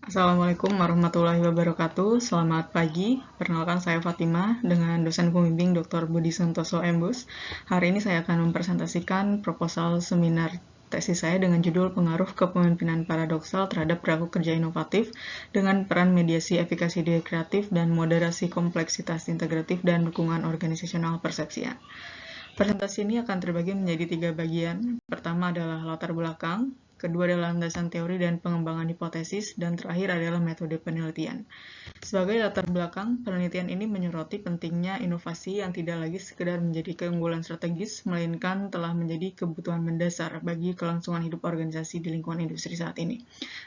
Assalamualaikum warahmatullahi wabarakatuh. Selamat pagi. Perkenalkan saya Fatima dengan dosen pembimbing Dr. Budi Santoso Embus. Hari ini saya akan mempresentasikan proposal seminar tesis saya dengan judul Pengaruh Kepemimpinan Paradoksal terhadap Perilaku Kerja Inovatif dengan peran mediasi efikasi diri kreatif dan moderasi kompleksitas integratif dan dukungan organisasional persepsian. Presentasi ini akan terbagi menjadi 3 bagian. Pertama adalah latar belakang, kedua adalah landasan teori dan pengembangan hipotesis, dan terakhir adalah metode penelitian. Sebagai latar belakang, penelitian ini menyoroti pentingnya inovasi yang tidak lagi sekedar menjadi keunggulan strategis, melainkan telah menjadi kebutuhan mendasar bagi kelangsungan hidup organisasi di lingkungan industri saat ini.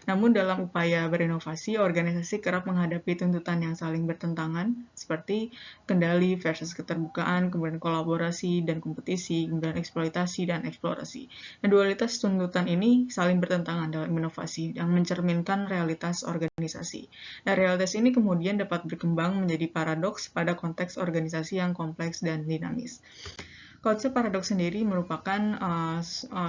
Namun dalam upaya berinovasi, organisasi kerap menghadapi tuntutan yang saling bertentangan, seperti kendali versus keterbukaan, kemudian kolaborasi dan kompetisi, kemudian eksploitasi dan eksplorasi. Nah, dualitas tuntutan ini saling bertentangan dalam inovasi yang mencerminkan realitas organisasi. Nah, realitas ini kemudian dapat berkembang menjadi paradoks pada konteks organisasi yang kompleks dan dinamis. Konsep paradoks sendiri merupakan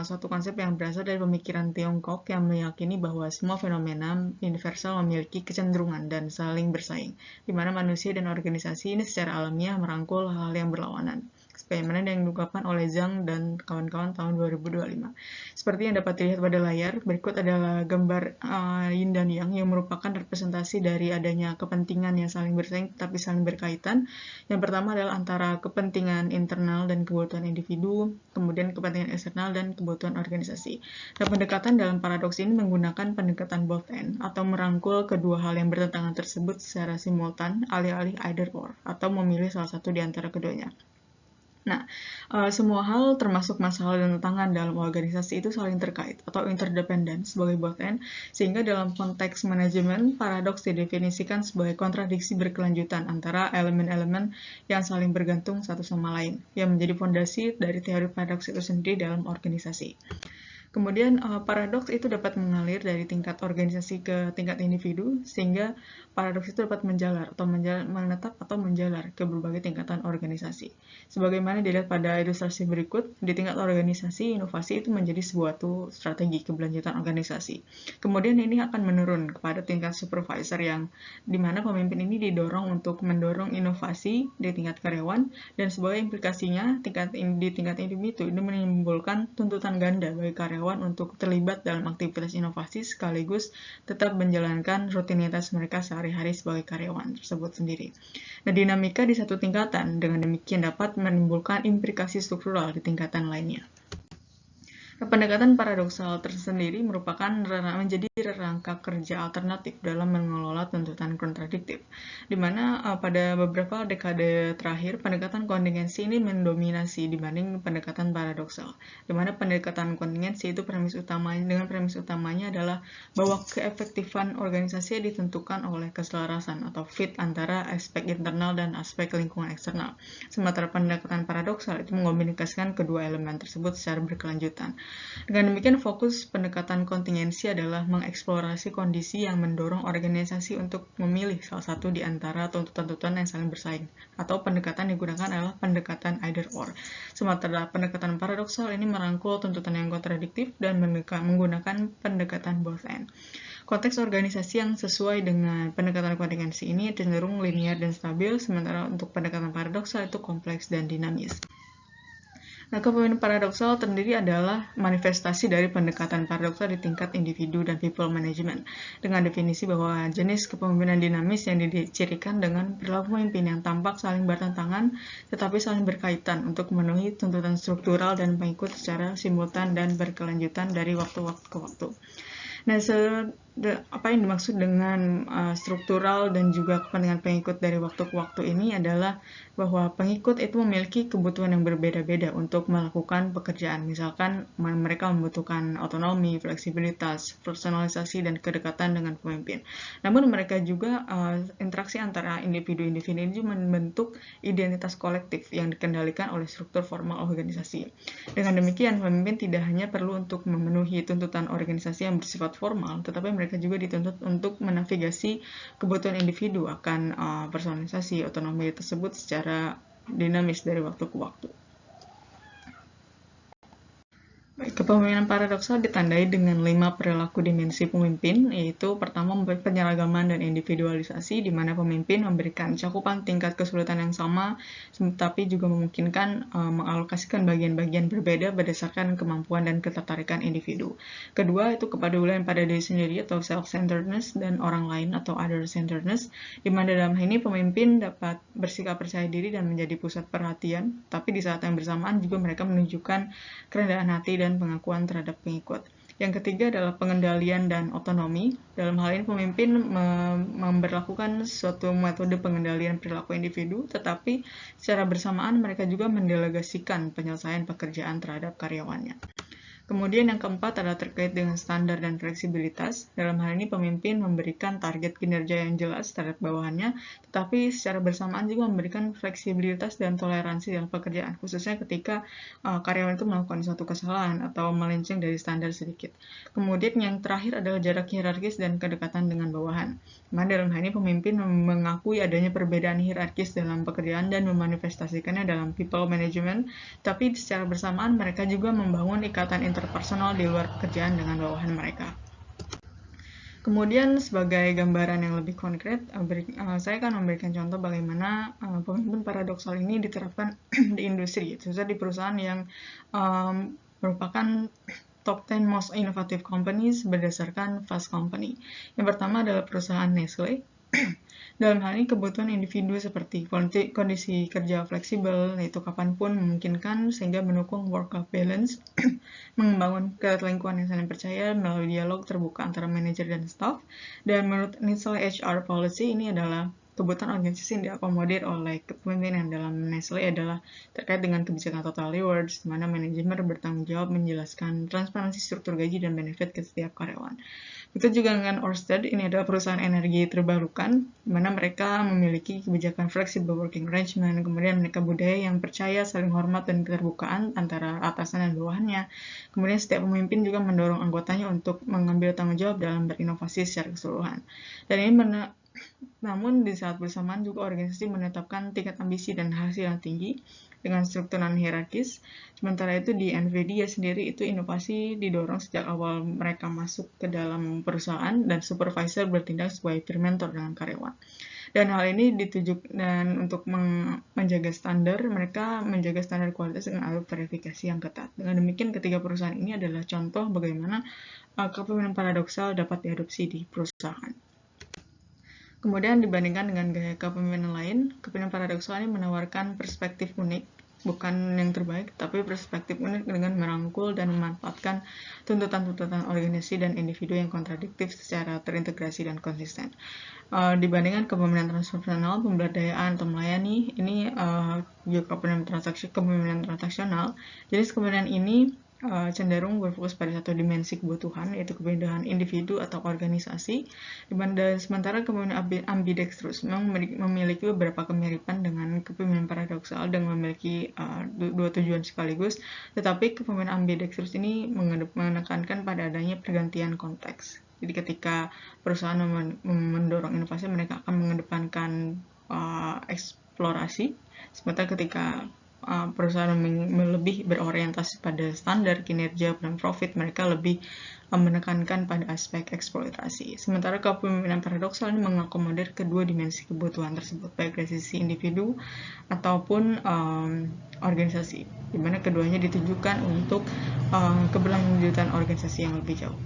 suatu konsep yang berasal dari pemikiran Tiongkok yang meyakini bahwa semua fenomena universal memiliki kecenderungan dan saling bersaing, di mana manusia dan organisasi ini secara alamiah merangkul hal-hal yang berlawanan. Sebagaimana yang diungkapkan oleh Zhang dan kawan-kawan tahun 2025. Seperti yang dapat dilihat pada layar, berikut adalah gambar yin dan yang merupakan representasi dari adanya kepentingan yang saling bersaing tapi saling berkaitan. Yang pertama adalah antara kepentingan internal dan kebutuhan individu, kemudian kepentingan eksternal dan kebutuhan organisasi. Nah, pendekatan dalam paradoks ini menggunakan pendekatan both and atau merangkul kedua hal yang bertentangan tersebut secara simultan, alih-alih either or, atau memilih salah satu di antara keduanya. Nah, semua hal termasuk masalah dan tantangan dalam organisasi itu saling terkait atau interdependen sebagai both and, sehingga dalam konteks manajemen, paradoks didefinisikan sebagai kontradiksi berkelanjutan antara elemen-elemen yang saling bergantung satu sama lain, yang menjadi fondasi dari teori paradoks itu sendiri dalam organisasi. Kemudian paradoks itu dapat mengalir dari tingkat organisasi ke tingkat individu, sehingga paradoks itu dapat menjalar atau menetap atau menjalar ke berbagai tingkatan organisasi. Sebagaimana dilihat pada ilustrasi berikut, di tingkat organisasi, inovasi itu menjadi sebuah strategi keberlanjutan organisasi. Kemudian ini akan menurun kepada tingkat supervisor yang dimana pemimpin ini didorong untuk mendorong inovasi di tingkat karyawan, dan sebagai implikasinya di tingkat individu ini menimbulkan tuntutan ganda bagi karyawan untuk terlibat dalam aktivitas inovasi sekaligus tetap menjalankan rutinitas mereka sehari-hari sebagai karyawan tersebut sendiri. Nah, dinamika di satu tingkatan dengan demikian dapat menimbulkan implikasi struktural di tingkatan lainnya. Pendekatan paradoksal tersendiri merupakan menjadi rangka kerja alternatif dalam mengelola tuntutan kontradiktif, di mana pada beberapa dekade terakhir pendekatan kontingensi ini mendominasi dibanding pendekatan paradoksal, di mana pendekatan kontingensi itu premis utamanya adalah bahwa keefektifan organisasi ditentukan oleh keselarasan atau fit antara aspek internal dan aspek lingkungan eksternal. Sementara pendekatan paradoksal itu mengomunikasikan kedua elemen tersebut secara berkelanjutan. Dengan demikian, fokus pendekatan kontingensi adalah mengeksplorasi kondisi yang mendorong organisasi untuk memilih salah satu di antara tuntutan-tuntutan yang saling bersaing, atau pendekatan yang digunakan adalah pendekatan either or. Sementara pendekatan paradoksal ini merangkul tuntutan yang kontradiktif dan menggunakan pendekatan both and. Konteks organisasi yang sesuai dengan pendekatan kontingensi ini cenderung linear dan stabil, sementara untuk pendekatan paradoksal itu kompleks dan dinamis. Nah, kepemimpinan paradoksal terdiri adalah manifestasi dari pendekatan paradoksal di tingkat individu dan people management, dengan definisi bahwa jenis kepemimpinan dinamis yang dicirikan dengan perilaku pemimpin yang tampak saling bertentangan tetapi saling berkaitan untuk memenuhi tuntutan struktural dan pengikut secara simultan dan berkelanjutan dari waktu ke waktu. Nah, apa yang dimaksud dengan struktural dan juga kepentingan pengikut dari waktu ke waktu ini adalah bahwa pengikut itu memiliki kebutuhan yang berbeda-beda untuk melakukan pekerjaan. Misalkan mereka membutuhkan otonomi, fleksibilitas, personalisasi, dan kedekatan dengan pemimpin. Namun mereka juga interaksi antara individu-individu ini membentuk identitas kolektif yang dikendalikan oleh struktur formal organisasi. Dengan demikian, pemimpin tidak hanya perlu untuk memenuhi tuntutan organisasi yang bersifat formal, tetapi mereka juga dituntut untuk menavigasi kebutuhan individu akan personalisasi otonomi tersebut secara dinamis dari waktu ke waktu. Kepemimpinan paradoksal ditandai dengan 5 perilaku dimensi pemimpin, yaitu pertama penyeragaman dan individualisasi, di mana pemimpin memberikan cakupan tingkat kesulitan yang sama, tapi juga memungkinkan mengalokasikan bagian-bagian berbeda berdasarkan kemampuan dan ketertarikan individu. Kedua, itu kepedulian pada diri sendiri atau self-centeredness dan orang lain atau other-centeredness, di mana dalam hal ini pemimpin dapat bersikap percaya diri dan menjadi pusat perhatian, tapi di saat yang bersamaan juga mereka menunjukkan kerendahan hati dan pengakuan terhadap pengikut. Yang ketiga adalah pengendalian dan otonomi. Dalam hal ini pemimpin memberlakukan suatu metode pengendalian perilaku individu, tetapi secara bersamaan mereka juga mendelegasikan penyelesaian pekerjaan terhadap karyawannya. Kemudian yang keempat adalah terkait dengan standar dan fleksibilitas. Dalam hal ini pemimpin memberikan target kinerja yang jelas terhadap bawahannya, tetapi secara bersamaan juga memberikan fleksibilitas dan toleransi dalam pekerjaan, khususnya ketika karyawan itu melakukan suatu kesalahan atau melenceng dari standar sedikit. Kemudian yang terakhir adalah jarak hierarkis dan kedekatan dengan bawahan. Mana dalam hal ini pemimpin mengakui adanya perbedaan hierarkis dalam pekerjaan dan memanifestasikannya dalam people management, tapi secara bersamaan mereka juga membangun ikatan interpersonal di luar pekerjaan dengan bawahan mereka. Kemudian sebagai gambaran yang lebih konkret, saya akan memberikan contoh bagaimana pemimpin paradoksal ini diterapkan di industri, khususnya di perusahaan yang merupakan top 10 most innovative companies berdasarkan Fast Company. Yang pertama adalah perusahaan Nestle. Dalam hal ini kebutuhan individu seperti kondisi kerja fleksibel, yaitu kapanpun memungkinkan sehingga mendukung work-life balance, membangun kelingkungan yang saling percaya melalui dialog terbuka antara manajer dan staff. Dan menurut Nestle HR Policy, ini adalah kebutuhan organisasi yang diakomodir oleh kepemimpinan dalam Nestle adalah terkait dengan kebijakan total rewards, di mana manajemen bertanggung jawab menjelaskan transparansi struktur gaji dan benefit ke setiap karyawan. Itu juga dengan Ørsted, ini adalah perusahaan energi terbarukan, di mana mereka memiliki kebijakan flexible working arrangement, kemudian mereka budaya yang percaya, saling hormat, dan keterbukaan antara atasan dan bawahannya. Kemudian setiap pemimpin juga mendorong anggotanya untuk mengambil tanggung jawab dalam berinovasi secara keseluruhan. Dan ini namun di saat bersamaan juga organisasi menetapkan tingkat ambisi dan hasil yang tinggi dengan struktur non-hierarkis. Sementara itu di NVIDIA sendiri itu inovasi didorong sejak awal mereka masuk ke dalam perusahaan dan supervisor bertindak sebagai peer mentor dengan karyawan. Dan hal ini ditujuk dan untuk menjaga standar, mereka menjaga standar kualitas dengan alur verifikasi yang ketat. Dengan demikian ketiga perusahaan ini adalah contoh bagaimana kepemimpinan paradoksal dapat diadopsi di perusahaan. Kemudian dibandingkan dengan gaya kepemimpinan lain, kepemimpinan paradoksal ini menawarkan perspektif unik, bukan yang terbaik, tapi perspektif unik dengan merangkul dan memanfaatkan tuntutan-tuntutan organisasi dan individu yang kontradiktif secara terintegrasi dan konsisten. Dibandingkan kepemimpinan transaksional, pemberdayaan atau melayani, ini juga kepemimpinan transaksional. Jadi kepemimpinan ini cenderung berfokus pada satu dimensi kebutuhan, yaitu kepemimpinan individu atau organisasi, sementara kepemimpinan ambidextrous memiliki beberapa kemiripan dengan kepemimpinan paradoksal dan memiliki dua tujuan sekaligus, tetapi kepemimpinan ambidextrous ini menekankan pada adanya pergantian konteks. Jadi ketika perusahaan mendorong inovasi, mereka akan mengedepankan eksplorasi, sementara ketika perusahaan lebih berorientasi pada standar kinerja dan profit, mereka lebih menekankan pada aspek eksploitasi. Sementara kepemimpinan paradoksal ini mengakomodir kedua dimensi kebutuhan tersebut, baik dari sisi individu ataupun organisasi, di mana keduanya ditujukan untuk keberlanjutan organisasi yang lebih jauh.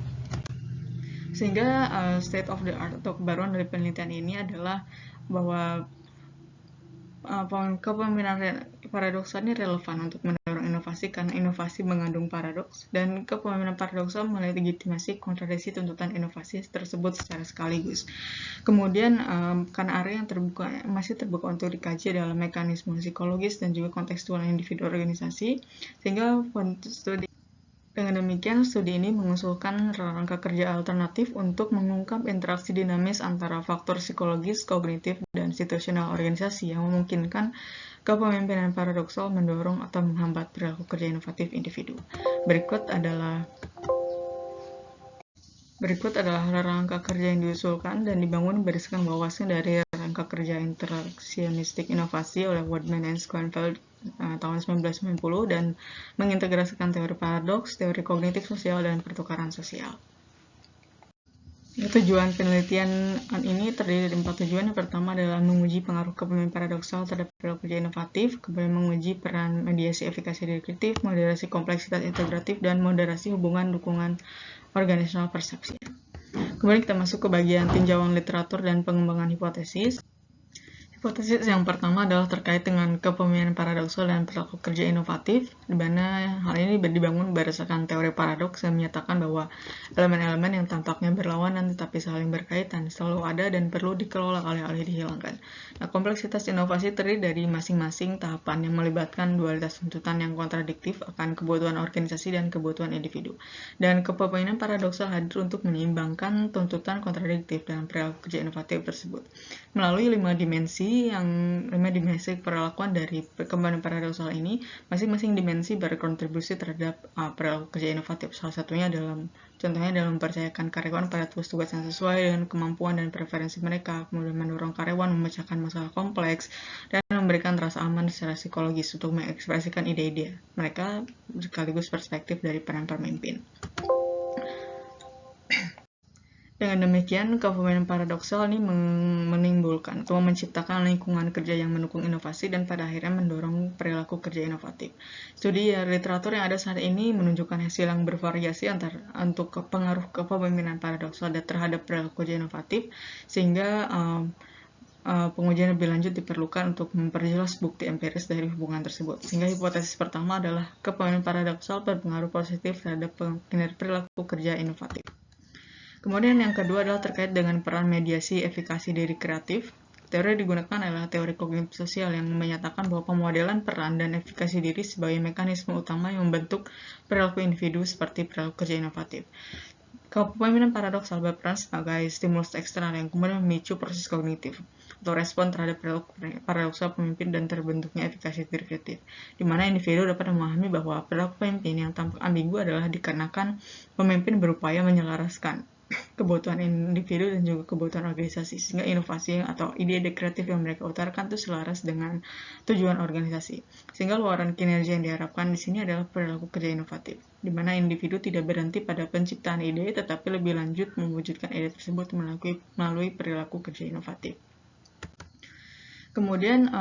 Sehingga state of the art atau kebaruan dari penelitian ini adalah bahwa kepemimpinan paradoksal ini relevan untuk mendorong inovasi karena inovasi mengandung paradoks, dan kepemimpinan paradoksal melegitimasi kontradiksi tuntutan inovasi tersebut secara sekaligus. Kemudian karena area yang masih terbuka untuk dikaji dalam mekanisme psikologis dan juga kontekstual individu organisasi, sehingga dengan demikian, studi ini mengusulkan rangka kerja alternatif untuk mengungkap interaksi dinamis antara faktor psikologis, kognitif, dan situasional organisasi yang memungkinkan kepemimpinan paradoksal mendorong atau menghambat perilaku kerja inovatif individu. Berikut adalah rangka kerja yang diusulkan dan dibangun berdasarkan wawasan dari kerangka kerja interaksionistik inovasi oleh Waldman and Schoenfeld tahun 1990 dan mengintegrasikan teori paradoks, teori kognitif sosial, dan pertukaran sosial. Tujuan penelitian ini terdiri dari 4 tujuan. Yang pertama adalah menguji pengaruh kepemimpinan paradoksal terhadap perilaku kerja inovatif, kemudian menguji peran mediasi efikasi deduktif, moderasi kompleksitas integratif, dan moderasi hubungan dukungan organisasional persepsi. Kemudian kita masuk ke bagian tinjauan literatur dan pengembangan hipotesis. Hipotesis yang pertama adalah terkait dengan kepemimpinan paradoksal dan perilaku kerja inovatif, di mana hal ini dibangun berdasarkan teori paradoks yang menyatakan bahwa elemen-elemen yang tampaknya berlawanan tetapi saling berkaitan selalu ada dan perlu dikelola alih-alih dihilangkan. Nah, kompleksitas inovasi terdiri dari masing-masing tahapan yang melibatkan dualitas tuntutan yang kontradiktif akan kebutuhan organisasi dan kebutuhan individu. Dan kepemimpinan paradoksal hadir untuk menyeimbangkan tuntutan kontradiktif dalam perilaku kerja inovatif tersebut. Melalui 5 dimensi perlakuan dari perkembangan paradoksal ini, masing-masing dimensi berkontribusi terhadap perilaku kerja inovatif. Salah satunya contohnya dalam mempercayakan karyawan pada tugas-tugas yang sesuai dengan kemampuan dan preferensi mereka, kemudian mendorong karyawan memecahkan masalah kompleks, dan memberikan rasa aman secara psikologis untuk mengekspresikan ide-ide mereka sekaligus perspektif dari peran pemimpin. Dengan demikian, kepemimpinan paradoksal ini menimbulkan atau menciptakan lingkungan kerja yang mendukung inovasi dan pada akhirnya mendorong perilaku kerja inovatif. Studi literatur yang ada saat ini menunjukkan hasil yang bervariasi untuk pengaruh kepemimpinan paradoksal terhadap perilaku kerja inovatif, sehingga pengujian lebih lanjut diperlukan untuk memperjelas bukti empiris dari hubungan tersebut. Sehingga hipotesis pertama adalah kepemimpinan paradoksal berpengaruh positif terhadap perilaku kerja inovatif. Kemudian yang kedua adalah terkait dengan peran mediasi efikasi diri kreatif. Teori yang digunakan adalah teori kognitif sosial yang menyatakan bahwa pemodelan peran dan efikasi diri sebagai mekanisme utama yang membentuk perilaku individu seperti perilaku kerja inovatif. Kepemimpinan paradoksal berperan sebagai stimulus eksternal yang kemudian memicu proses kognitif atau respon terhadap perilaku paradoksal pemimpin dan terbentuknya efikasi diri kreatif, di mana individu dapat memahami bahwa perilaku pemimpin yang tampak ambigu adalah dikarenakan pemimpin berupaya menyelaraskan kebutuhan individu dan juga kebutuhan organisasi, sehingga inovasi atau ide-ide kreatif yang mereka utarakan itu selaras dengan tujuan organisasi. Sehingga luaran kinerja yang diharapkan di sini adalah perilaku kerja inovatif, di mana individu tidak berhenti pada penciptaan ide, tetapi lebih lanjut mewujudkan ide tersebut melalui perilaku kerja inovatif. Kemudian,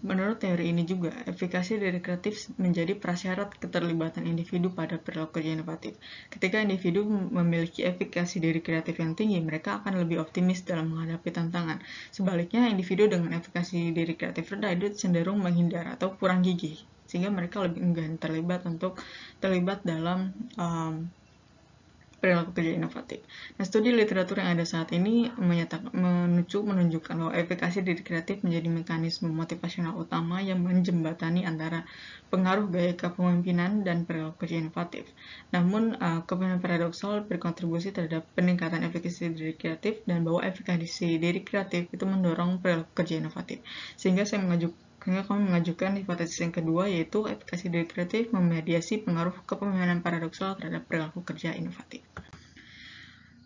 menurut teori ini juga, efikasi diri kreatif menjadi prasyarat keterlibatan individu pada perilaku kerja inovatif. Ketika individu memiliki efikasi diri kreatif yang tinggi, mereka akan lebih optimis dalam menghadapi tantangan. Sebaliknya, individu dengan efikasi diri kreatif rendah itu cenderung menghindar atau kurang gigih, sehingga mereka lebih enggan terlibat dalam perilaku kerja inovatif. Nah, studi literatur yang ada saat ini menunjukkan bahwa efikasi diri kreatif menjadi mekanisme motivasional utama yang menjembatani antara pengaruh gaya kepemimpinan dan perilaku kerja inovatif. Namun, kepemimpinan paradoksal berkontribusi terhadap peningkatan efikasi diri kreatif dan bahwa efikasi diri kreatif itu mendorong perilaku kerja inovatif. Sehingga kami mengajukan hipotesis yang kedua, yaitu efikasi diri kreatif memediasi pengaruh kepemimpinan paradoksal terhadap perilaku kerja inovatif.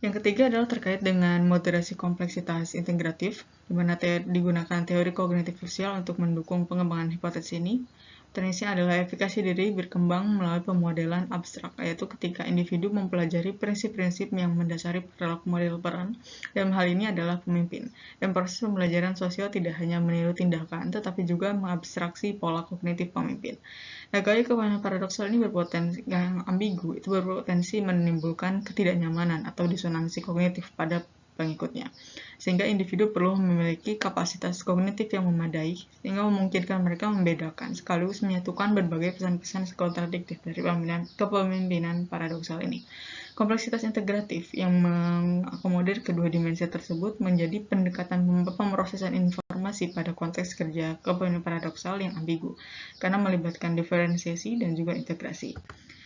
Yang ketiga adalah terkait dengan moderasi kompleksitas integratif, di mana digunakan teori kognitif sosial untuk mendukung pengembangan hipotesis ini. Terisnya adalah efikasi diri berkembang melalui pemodelan abstrak, yaitu ketika individu mempelajari prinsip-prinsip yang mendasari perilaku model peran, dalam hal ini adalah pemimpin. Dan proses pembelajaran sosial tidak hanya meniru tindakan, tetapi juga mengabstraksi pola kognitif pemimpin. Nah, gaya kepemimpinan paradoksal ini yang ambigu, itu berpotensi menimbulkan ketidaknyamanan atau disonansi kognitif pada pengikutnya, sehingga individu perlu memiliki kapasitas kognitif yang memadai sehingga memungkinkan mereka membedakan sekaligus menyatukan berbagai pesan-pesan kontradiktif dari kepemimpinan paradoksal ini. Kompleksitas integratif yang mengakomodir kedua dimensi tersebut menjadi pendekatan pemrosesan informasi pada konteks kerja kepemimpinan paradoksal yang ambigu, karena melibatkan diferensiasi dan juga integrasi.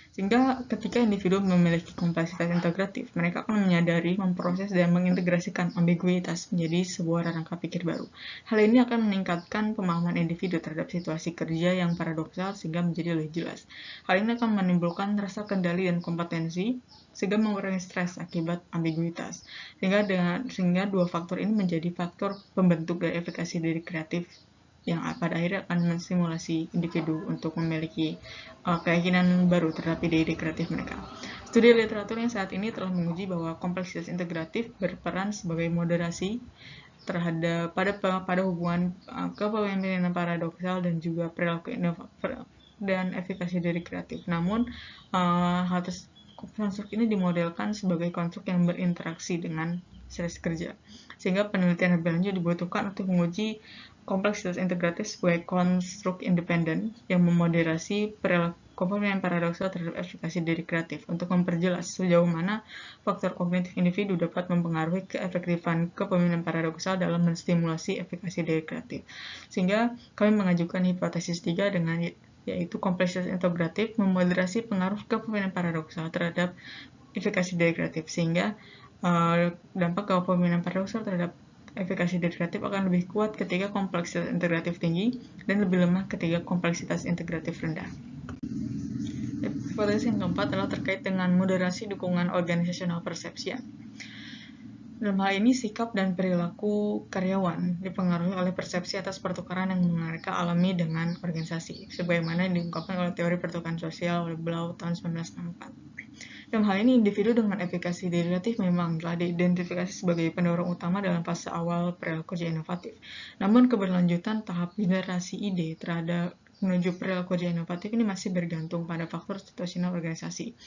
Sehingga ketika individu memiliki kompleksitas integratif, mereka akan menyadari, memproses, dan mengintegrasikan ambiguitas menjadi sebuah rangka pikir baru. Hal ini akan meningkatkan pemahaman individu terhadap situasi kerja yang paradoksal sehingga menjadi lebih jelas. Hal ini akan menimbulkan rasa kendali dan kompetensi sehingga mengurangi stres akibat ambiguitas. Sehingga dua faktor ini menjadi faktor pembentuk dari efikasi diri kreatif yang pada akhirnya akan menstimulasi individu untuk memiliki keyakinan baru terhadap ide-ide kreatif mereka. Studi literatur yang saat ini telah menguji bahwa kompleksitas integratif berperan sebagai moderasi terhadap pada hubungan kepemimpinan paradoksal dan juga perilaku dan efikasi diri kreatif. Namun, konstruk ini dimodelkan sebagai konstruk yang berinteraksi dengan stres kerja, sehingga penelitian lebih lanjut dibutuhkan untuk menguji kompleksitas integratif sebagai konstruk independen yang memoderasi kepemimpinan paradoksal terhadap efikasi diri kreatif untuk memperjelas sejauh mana faktor kognitif individu dapat mempengaruhi keefektifan kepemimpinan paradoksal dalam menstimulasi efikasi diri kreatif. Sehingga kami mengajukan hipotesis 3 dengan yaitu kompleksitas integratif memoderasi pengaruh kepemimpinan paradoksal terhadap efikasi diri kreatif, sehingga dampak kepemimpinan paradoksal terhadap efikasi diri kreatif akan lebih kuat ketika kompleksitas integratif tinggi dan lebih lemah ketika kompleksitas integratif rendah. Hipotesis yang keempat adalah terkait dengan moderasi dukungan organisasional persepsian. Dalam hal ini, sikap dan perilaku karyawan dipengaruhi oleh persepsi atas pertukaran yang mereka alami dengan organisasi, sebagaimana diungkapkan oleh teori pertukaran sosial oleh Blau tahun 1964. Dalam hal ini, individu dengan efikasi diri kreatif memang telah diidentifikasi sebagai pendorong utama dalam fase awal perilaku kerja inovatif. Namun, keberlanjutan tahap generasi ide terhadap menuju perilaku kerja inovatif ini masih bergantung pada faktor situasional organisasi.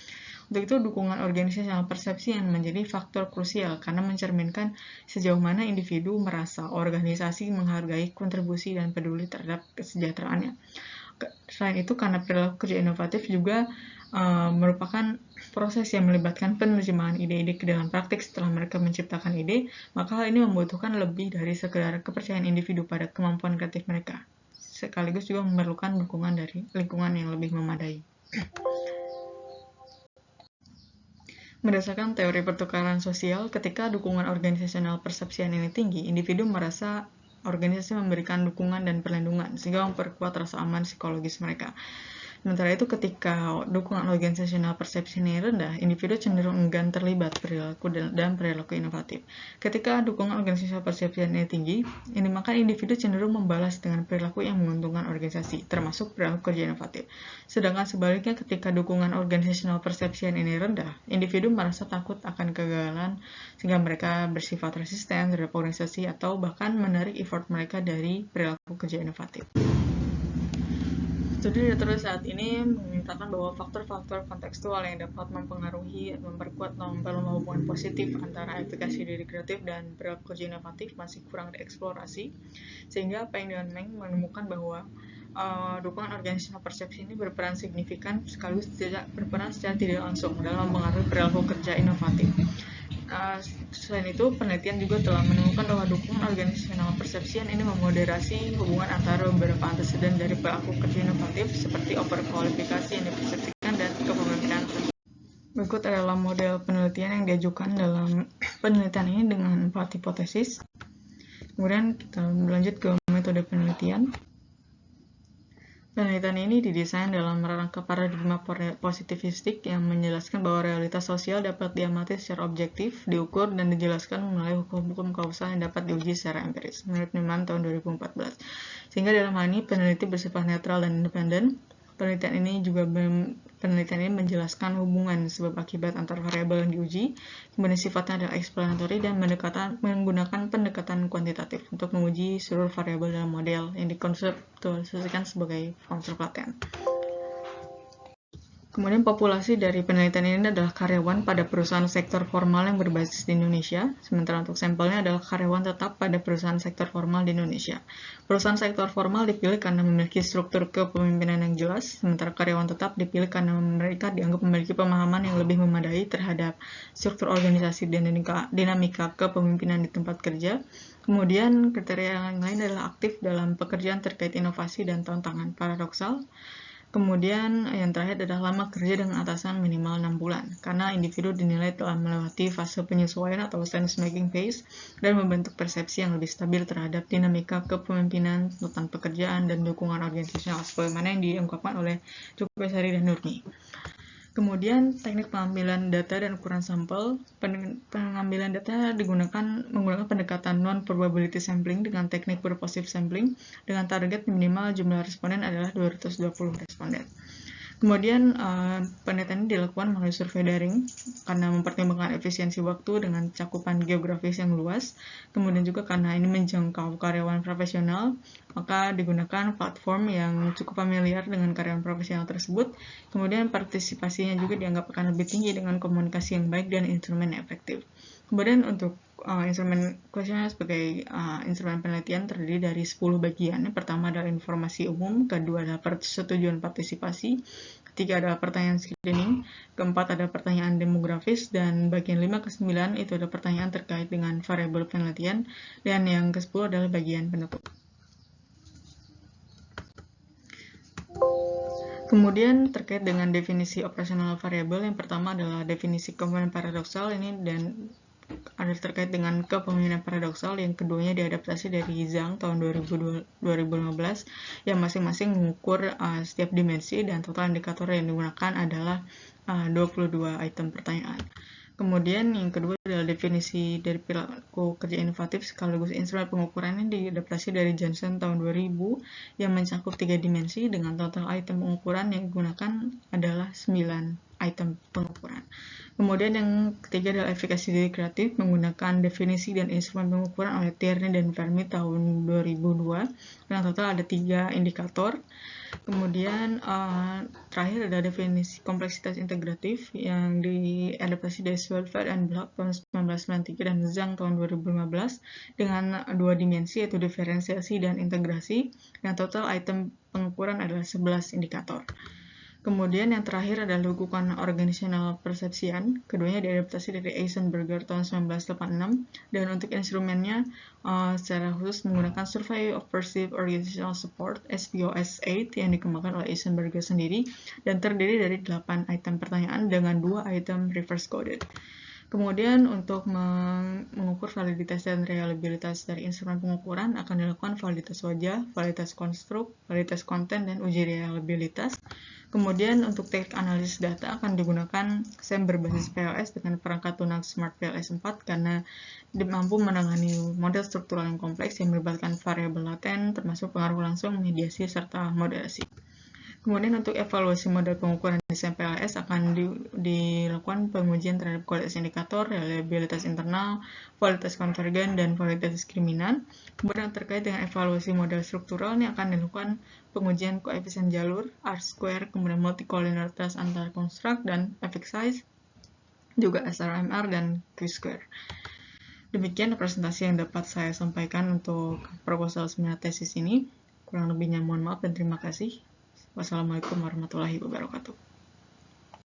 Untuk itu, dukungan organisasional persepsi yang menjadi faktor krusial karena mencerminkan sejauh mana individu merasa organisasi menghargai kontribusi dan peduli terhadap kesejahteraannya. Selain itu, karena perilaku kerja inovatif juga merupakan proses yang melibatkan penerjemahan ide-ide ke dalam praktik setelah mereka menciptakan ide, maka hal ini membutuhkan lebih dari sekedar kepercayaan individu pada kemampuan kreatif mereka, sekaligus juga memerlukan dukungan dari lingkungan yang lebih memadai. Berdasarkan teori pertukaran sosial, ketika dukungan organisasional persepsian ini tinggi, individu merasa organisasi memberikan dukungan dan perlindungan, sehingga memperkuat rasa aman psikologis mereka. Sementara itu, ketika dukungan organisasional persepsi ini rendah, individu cenderung enggan terlibat dalam perilaku inovatif. Ketika dukungan organisasional persepsi ini tinggi, maka individu cenderung membalas dengan perilaku yang menguntungkan organisasi, termasuk perilaku kerja inovatif. Sedangkan sebaliknya, ketika dukungan organisasional persepsi ini rendah, individu merasa takut akan kegagalan, sehingga mereka bersifat resisten terhadap organisasi atau bahkan menarik effort mereka dari perilaku kerja inovatif. Studi literatur saat ini menyatakan bahwa faktor-faktor kontekstual yang dapat mempengaruhi, memperkuat, dan memperlemah hubungan positif antara efikasi diri kreatif dan perilaku kerja inovatif masih kurang dieksplorasi, sehingga Peng dan Meng menemukan bahwa dukungan organisasional persepsi ini berperan signifikan sekaligus berperan secara tidak langsung dalam mempengaruhi perilaku kerja inovatif. Selain itu, penelitian juga telah menemukan bahwa dukungan organisasional persepsian ini memoderasi hubungan antara beberapa anteseden dari pelaku kerja inovatif seperti overkualifikasi yang dipersepsikan dan kepemimpinan. Berikut adalah model penelitian yang diajukan dalam penelitian ini dengan 4 hipotesis. Kemudian kita berlanjut ke metode penelitian. Penelitian ini didesain dalam rangka paradigma positivistik yang menjelaskan bahwa realitas sosial dapat diamati secara objektif, diukur, dan dijelaskan melalui hukum-hukum kausal yang dapat diuji secara empiris, menurut Newman tahun 2014. Sehingga dalam hal ini peneliti bersifat netral dan independen. Penelitian ini menjelaskan hubungan sebab akibat antar variabel yang diuji, kemudian sifatnya adalah eksplanatori dan menggunakan pendekatan kuantitatif untuk menguji seluruh variabel dalam model yang dikonseptualisasikan sebagai konstruk laten. Kemudian populasi dari penelitian ini adalah karyawan pada perusahaan sektor formal yang berbasis di Indonesia, sementara untuk sampelnya adalah karyawan tetap pada perusahaan sektor formal di Indonesia. Perusahaan sektor formal dipilih karena memiliki struktur kepemimpinan yang jelas, sementara karyawan tetap dipilih karena mereka dianggap memiliki pemahaman yang lebih memadai terhadap struktur organisasi dan dinamika kepemimpinan di tempat kerja. Kemudian kriteria yang lain adalah aktif dalam pekerjaan terkait inovasi dan tantangan paradoksal. Kemudian yang terakhir adalah lama kerja dengan atasan minimal 6 bulan, karena individu dinilai telah melewati fase penyesuaian atau sense making phase dan membentuk persepsi yang lebih stabil terhadap dinamika kepemimpinan, tuntutan pekerjaan, dan dukungan organisasional, sebagaimana yang diungkapkan oleh Cukup Besari dan Nurmi. Kemudian teknik pengambilan data dan ukuran sampel. Pengambilan data menggunakan pendekatan non-probability sampling dengan teknik purposive sampling dengan target minimal jumlah responden adalah 220 responden. Kemudian penelitian ini dilakukan melalui survei daring karena mempertimbangkan efisiensi waktu dengan cakupan geografis yang luas. Kemudian juga karena ini menjangkau karyawan profesional, maka digunakan platform yang cukup familiar dengan karyawan profesional tersebut. Kemudian partisipasinya juga dianggap akan lebih tinggi dengan komunikasi yang baik dan instrumen yang efektif. Kemudian untuk instrumen kuesioner sebagai instrumen penelitian terdiri dari 10 bagian. Yang pertama adalah informasi umum, kedua adalah persetujuan partisipasi, ketiga adalah pertanyaan screening, keempat adalah pertanyaan demografis, dan bagian 5 ke 9 itu adalah pertanyaan terkait dengan variabel penelitian, dan yang ke-10 adalah bagian penutup. Kemudian terkait dengan definisi operasional variabel, yang pertama adalah definisi komponen paradoksal ini dan ada terkait dengan kepemimpinan paradoksal, yang keduanya diadaptasi dari Zhang tahun 2015 yang masing-masing mengukur setiap dimensi dan total indikator yang digunakan adalah 22 item pertanyaan. Kemudian yang kedua adalah definisi dari perilaku kerja inovatif sekaligus instrumen pengukurannya diadaptasi dari Johnson tahun 2000 yang mencakup 3 dimensi dengan total item pengukuran yang digunakan adalah 9 item pengukuran. Kemudian yang ketiga adalah efikasi diri kreatif menggunakan definisi dan instrumen pengukuran oleh Tierney dan Fermi tahun 2002. Yang total ada 3 indikator. Kemudian terakhir ada definisi kompleksitas integratif yang diadaptasi dari Swerdfeld and Bloch tahun 1993 dan Zhang tahun 2015 dengan 2 dimensi yaitu diferensiasi dan integrasi. Yang total item pengukuran adalah 11 indikator. Kemudian yang terakhir adalah lingkungan organisasional persepsian. Keduanya diadaptasi dari Eisenberger tahun 1986 dan untuk instrumennya secara khusus menggunakan Survey of Perceived Organizational Support SPOS-8 yang dikembangkan oleh Eisenberger sendiri dan terdiri dari 8 item pertanyaan dengan 2 item reverse coded. Kemudian untuk mengukur validitas dan reliabilitas dari instrumen pengukuran akan dilakukan validitas wajah, validitas konstruk, validitas konten, dan uji reliabilitas. Kemudian untuk teknik analisis data akan digunakan SEM berbasis PLS dengan perangkat lunak Smart PLS 4 karena mampu menangani model struktural yang kompleks yang melibatkan variabel laten termasuk pengaruh langsung, mediasi, serta moderasi. Kemudian untuk evaluasi model pengukuran di SEM PLS akan dilakukan pengujian terhadap kualitas indikator, reliabilitas internal, validitas konvergen, dan validitas diskriminan. Kemudian terkait dengan evaluasi model struktural ini akan dilakukan pengujian koefisien jalur, R-square, kemudian multicollinearitas antar konstruk dan effect size, juga SRMR dan Q-square. Demikian presentasi yang dapat saya sampaikan untuk proposal seminar tesis ini. Kurang lebihnya mohon maaf dan terima kasih. Wassalamualaikum warahmatullahi wabarakatuh.